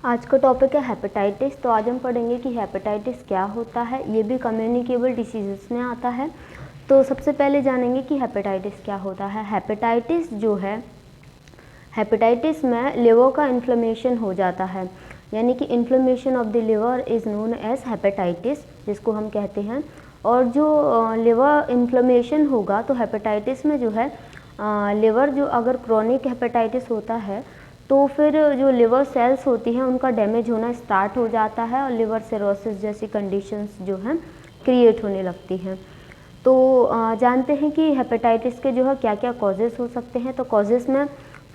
आज का टॉपिक है हेपेटाइटिस। तो आज हम पढ़ेंगे कि हेपेटाइटिस क्या होता है। ये भी कम्युनिकेबल डिसीज़ में आता है। तो सबसे पहले जानेंगे कि हेपेटाइटिस क्या होता है। हेपेटाइटिस जो है, हेपेटाइटिस में लिवर का इन्फ्लेमेशन हो जाता है, यानी कि inflammation of the liver is known as hepatitis, जिसको हम कहते हैं। और जो लिवर इन्फ्लेमेशन होगा तो हेपेटाइटिस में जो है लिवर जो अगर क्रोनिक हेपेटाइटिस होता है तो फिर जो लिवर सेल्स होती हैं उनका डैमेज होना स्टार्ट हो जाता है और लिवर सिरोसिस जैसी कंडीशंस जो हैं क्रिएट होने लगती हैं। तो जानते हैं कि हेपेटाइटिस के जो है क्या क्या कॉजेज़ हो सकते हैं। तो कॉजेज़ में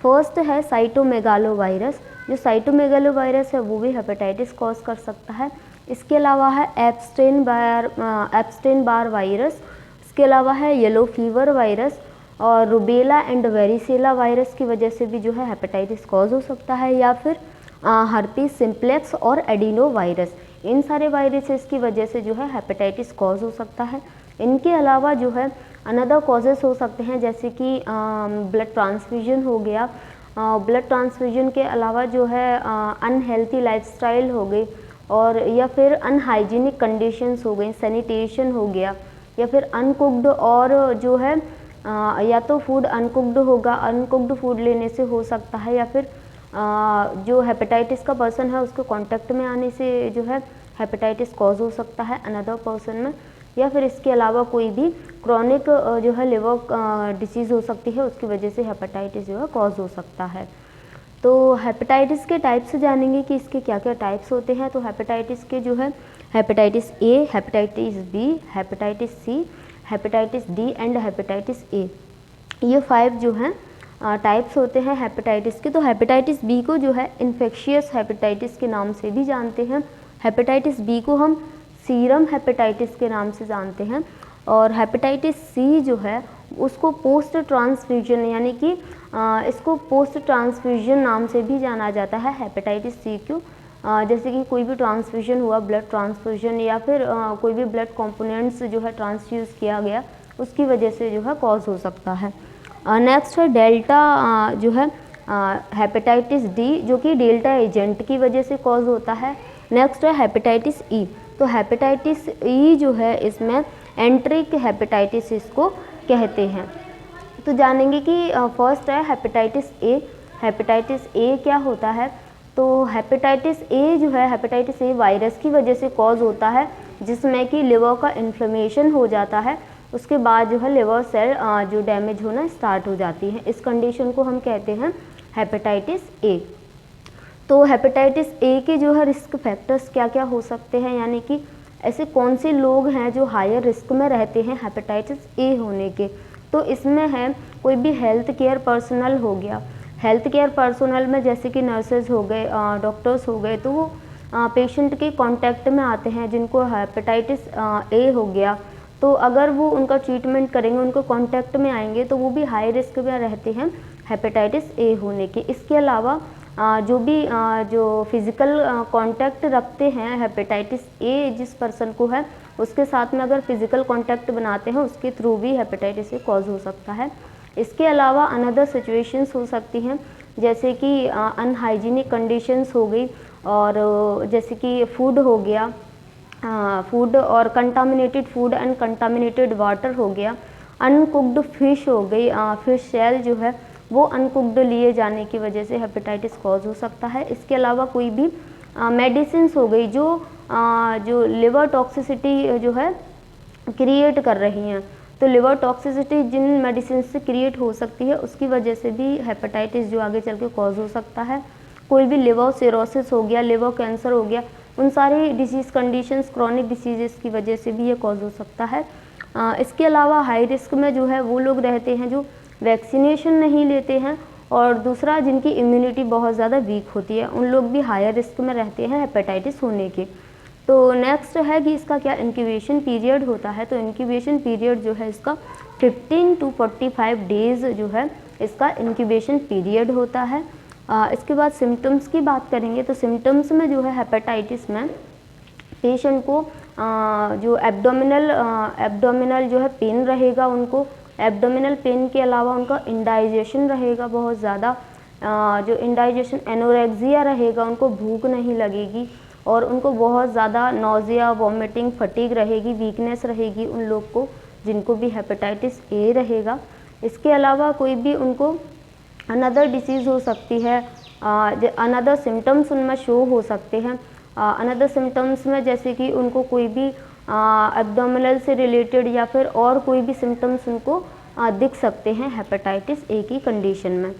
फर्स्ट है साइटोमेगालोवायरस। जो साइटोमेगालोवायरस है वो भी हेपेटाइटिस कॉज कर सकता है। इसके अलावा है एप्स्टेन बार वायरस। इसके अलावा है येलो फीवर वायरस और रुबेला एंड वेरिसेला वायरस की वजह से भी जो है हेपेटाइटिस कॉज हो सकता है, या फिर हर्पीस सिम्प्लेक्स और एडिनो वायरस। इन सारे वायरसेस की वजह से जो है हेपेटाइटिस कॉज हो सकता है। इनके अलावा जो है अनदर कॉजेस हो सकते हैं, जैसे कि ब्लड ट्रांसफ्यूजन हो गया। ब्लड ट्रांसफ्यूजन के अलावा जो है अनहेल्थी लाइफस्टाइल हो गई, और या फिर अनहाइजीनिक कंडीशंस हो गई, सैनिटेशन हो गया, या फिर अनकुक्ड और जो है या तो फूड अनकुक्ड होगा, अनकुक्ड फूड लेने से हो सकता है, या फिर जो हेपेटाइटिस का पर्सन है उसके कांटेक्ट में आने से जो है हेपेटाइटिस कॉज हो सकता है अनदर पर्सन में, या फिर इसके अलावा कोई भी क्रॉनिक जो है लिवर डिसीज़ हो सकती है, उसकी वजह से हेपेटाइटिस जो है कॉज हो सकता है। तो हेपेटाइटिस के टाइप्स जानेंगे कि इसके क्या क्या टाइप्स होते हैं। तो हेपेटाइटिस के जो है hepatitis A, hepatitis B, hepatitis C, hepatitis D and hepatitis A, ये 5 जो हैं टाइप्स होते हैं हेपेटाइटिस के। तो हेपेटाइटिस बी को जो है इन्फेक्शियस हेपेटाइटिस के नाम से भी जानते हैं। हेपेटाइटिस बी को हम सीरम हेपेटाइटिस के नाम से जानते हैं। और हेपेटाइटिस सी जो है उसको पोस्ट ट्रांसफ्यूजन, यानी कि इसको पोस्ट ट्रांसफ्यूजन नाम से भी जाना जाता है हेपेटाइटिस सी को। जैसे कि कोई भी ट्रांसफ्यूजन हुआ, ब्लड ट्रांसफ्यूजन, या फिर कोई भी ब्लड कंपोनेंट्स जो है ट्रांसफ्यूज किया गया, उसकी वजह से जो है कॉज हो सकता है। नेक्स्ट है डेल्टा जो है हेपेटाइटिस डी, जो कि डेल्टा एजेंट की वजह से कॉज होता है। नेक्स्ट है हेपेटाइटिस ई। तो हेपेटाइटिस ई जो है इसमें एंट्रिक हेपेटाइटिस इसको कहते हैं। तो जानेंगे कि फर्स्ट है हेपेटाइटिस ए। हेपेटाइटिस ए क्या होता है। तो हेपेटाइटिस ए जो है, हेपेटाइटिस ए वायरस की वजह से कॉज होता है, जिसमें कि लिवर का इन्फ्लेमेशन हो जाता है। उसके बाद जो है लिवर सेल जो डैमेज होना स्टार्ट हो जाती है। इस कंडीशन को हम कहते हैं हेपेटाइटिस ए। तो हेपेटाइटिस ए के जो है रिस्क फैक्टर्स क्या क्या हो सकते हैं, यानी कि ऐसे कौन से लोग हैं जो हायर रिस्क में रहते हैं हेपेटाइटिस ए होने के। तो इसमें है कोई भी हेल्थ केयर पर्सनल हो गया। हेल्थ केयर पर्सनल में जैसे कि नर्सेज हो गए, डॉक्टर्स हो गए, तो वो पेशेंट के कांटेक्ट में आते हैं जिनको हेपेटाइटिस ए हो गया। तो अगर वो उनका ट्रीटमेंट करेंगे, उनको कांटेक्ट में आएंगे, तो वो भी हाई रिस्क में रहते हैं हेपेटाइटिस ए होने के। इसके अलावा जो भी जो फिज़िकल कांटेक्ट रखते हैं हेपेटाइटिस ए जिस पर्सन को है, उसके साथ में अगर फिज़िकल कांटेक्ट बनाते हैं, उसके थ्रू भी हेपेटाइटिस ए कॉज हो सकता है। इसके अलावा अनदर सिचुएशंस हो सकती हैं, जैसे कि अनहाइजीनिक कंडीशंस हो गई, और जैसे कि फूड हो गया, फूड और contaminated food and contaminated water हो गया, अनकुक्ड फिश हो गई, फिश सेल जो है वो अनकुक्ड लिए जाने की वजह से हेपेटाइटिस कॉज हो सकता है। इसके अलावा कोई भी मेडिसिन्स हो गई जो लिवर टॉक्सिसिटी जो है क्रिएट कर रही हैं। तो लिवर टॉक्सिसिटी जिन मेडिसिन से क्रिएट हो सकती है, उसकी वजह से भी हेपेटाइटिस जो आगे चल के कॉज हो सकता है। कोई भी लिवर सिरोसिस हो गया, लिवर कैंसर हो गया, उन सारी डिसीज़ कंडीशंस, क्रॉनिक डिसीजेस की वजह से भी ये कॉज हो सकता है। इसके अलावा हाई रिस्क में जो है वो लोग रहते हैं जो वैक्सीनेशन नहीं लेते हैं, और दूसरा जिनकी इम्यूनिटी बहुत ज़्यादा वीक होती है, उन लोग भी हायर रिस्क में रहते हैं हेपेटाइटिस होने के। तो नेक्स्ट है कि इसका क्या इंक्यूबेशन पीरियड होता है। तो इंक्यूबेशन पीरियड जो है इसका 15 to 45 डेज़ जो है इसका इंक्यूबेशन पीरियड होता है। इसके बाद सिम्टम्स की बात करेंगे। तो सिम्टम्स में जो है हेपेटाइटिस में पेशेंट को जो एब्डोमिनल जो है पेन रहेगा, उनको एब्डोमिनल पेन के अलावा उनका इंडाइजेशन रहेगा बहुत ज़्यादा, जो इंडाइजेशन एनोरेक्सिया रहेगा, उनको भूख नहीं लगेगी और उनको बहुत ज़्यादा नोज़िया, वॉमिटिंग, फटीग रहेगी, वीकनेस रहेगी उन लोग को जिनको भी हेपेटाइटिस ए रहेगा। इसके अलावा कोई भी उनको अनदर डिसीज़ हो सकती है, अनदर सिम्टम्स उनमें शो हो सकते हैं। अनदर सिम्टम्स में जैसे कि उनको कोई भी एब्डोमिनल से रिलेटेड या फिर और कोई भी सिम्टम्स उनको दिख सकते हैं हेपेटाइटिस ए की कंडीशन में।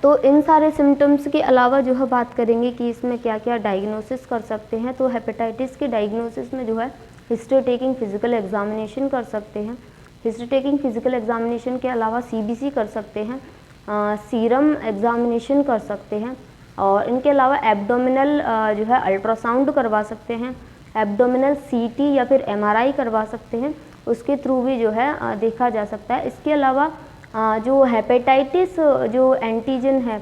तो इन सारे सिम्टम्स के अलावा जो है बात करेंगे कि इसमें क्या क्या डायग्नोसिस कर सकते हैं। तो हेपेटाइटिस के डायग्नोसिस में जो है हिस्ट्री टेकिंग फिजिकल एग्जामिनेशन कर सकते हैं। हिस्ट्री टेकिंग फिजिकल एग्जामिनेशन के अलावा सीबीसी कर सकते हैं, सीरम एग्जामिनेशन कर सकते हैं और इनके अलावा एब्डोमिनल जो है अल्ट्रासाउंड करवा सकते हैं, एब्डोमिनल सीटी या फिर एमआरआई करवा सकते हैं, उसके थ्रू भी जो है देखा जा सकता है। इसके अलावा जो हेपेटाइटिस जो एंटीजन है,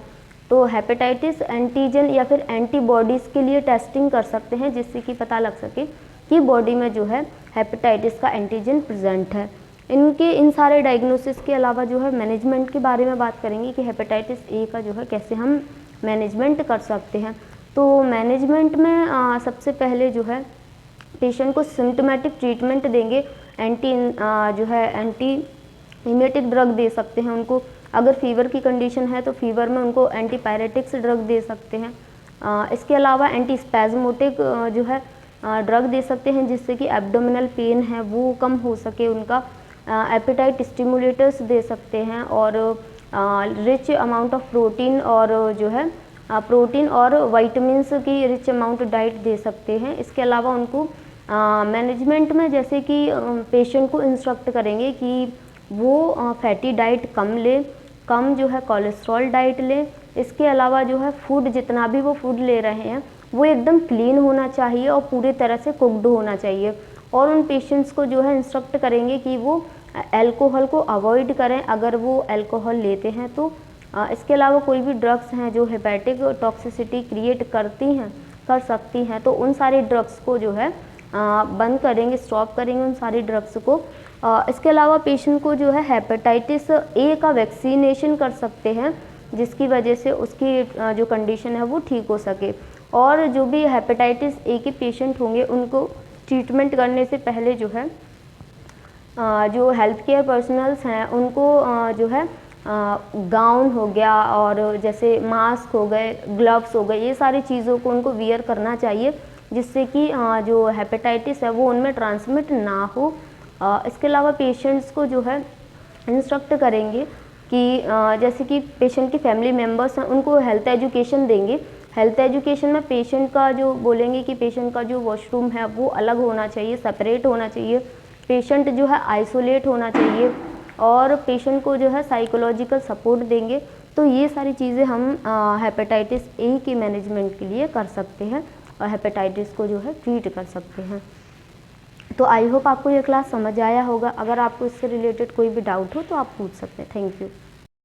तो हेपेटाइटिस एंटीजन या फिर एंटीबॉडीज़ के लिए टेस्टिंग कर सकते हैं जिससे कि पता लग सके कि बॉडी में जो है हेपेटाइटिस का एंटीजन प्रेजेंट है। इन सारे डायग्नोसिस के अलावा जो है मैनेजमेंट के बारे में बात करेंगे कि हेपेटाइटिस ए का जो है कैसे हम मैनेजमेंट कर सकते हैं। तो मैनेजमेंट में सबसे पहले जो है पेशेंट को सिम्टोमेटिक ट्रीटमेंट देंगे, एंटी इमेटिक ड्रग दे सकते हैं उनको। अगर फीवर की कंडीशन है तो फीवर में उनको एंटीपायरेटिक्स ड्रग दे सकते हैं। इसके अलावा एंटी स्पैज़मोटिक जो है ड्रग दे सकते हैं जिससे कि एब्डोमिनल पेन है वो कम हो सके उनका। एपेटाइट स्टिमुलेटर्स दे सकते हैं और रिच अमाउंट ऑफ प्रोटीन और जो है प्रोटीन और वाइटामिन्स की रिच अमाउंट डाइट दे सकते हैं। इसके अलावा उनको मैनेजमेंट में जैसे कि पेशेंट को इंस्ट्रक्ट करेंगे कि वो फैटी डाइट कम ले, कम जो है कोलेस्ट्रॉल डाइट ले। इसके अलावा जो है फूड जितना भी वो फूड ले रहे हैं वो एकदम क्लीन होना चाहिए और पूरी तरह से कुक्ड होना चाहिए। और उन पेशेंट्स को जो है इंस्ट्रक्ट करेंगे कि वो अल्कोहल को अवॉइड करें अगर वो अल्कोहल लेते हैं तो। इसके अलावा कोई भी ड्रग्स हैं जो हेपेटिक टॉक्सिसिटी क्रिएट कर सकती हैं तो उन सारे ड्रग्स को जो है बंद करेंगे, स्टॉप करेंगे उन सारी ड्रग्स को। इसके अलावा पेशेंट को जो है हेपेटाइटिस ए का वैक्सीनेशन कर सकते हैं जिसकी वजह से उसकी जो कंडीशन है वो ठीक हो सके। और जो भी हेपेटाइटिस ए के पेशेंट होंगे उनको ट्रीटमेंट करने से पहले जो है जो हेल्थ केयर पर्सनल्स हैं उनको जो है गाउन हो गया और जैसे मास्क हो गए, ग्लव्स हो गए, ये सारी चीज़ों को उनको वियर करना चाहिए जिससे कि जो हेपेटाइटिस है वो उनमें ट्रांसमिट ना हो। इसके अलावा पेशेंट्स को जो है इंस्ट्रक्ट करेंगे कि जैसे कि पेशेंट की फैमिली मेम्बर्स हैं उनको हेल्थ एजुकेशन देंगे। हेल्थ एजुकेशन में पेशेंट का जो बोलेंगे कि पेशेंट का जो वॉशरूम है वो अलग होना चाहिए, सेपरेट होना चाहिए, पेशेंट जो है आइसोलेट होना चाहिए और पेशेंट को जो है साइकोलॉजिकल सपोर्ट देंगे। तो ये सारी चीज़ें हम हेपेटाइटिस ए की मैनेजमेंट के लिए कर सकते हैं और हेपेटाइटिस को जो है ट्रीट कर सकते हैं। तो आई होप आपको ये क्लास समझ आया होगा। अगर आपको इससे रिलेटेड कोई भी डाउट हो तो आप पूछ सकते हैं। Thank you.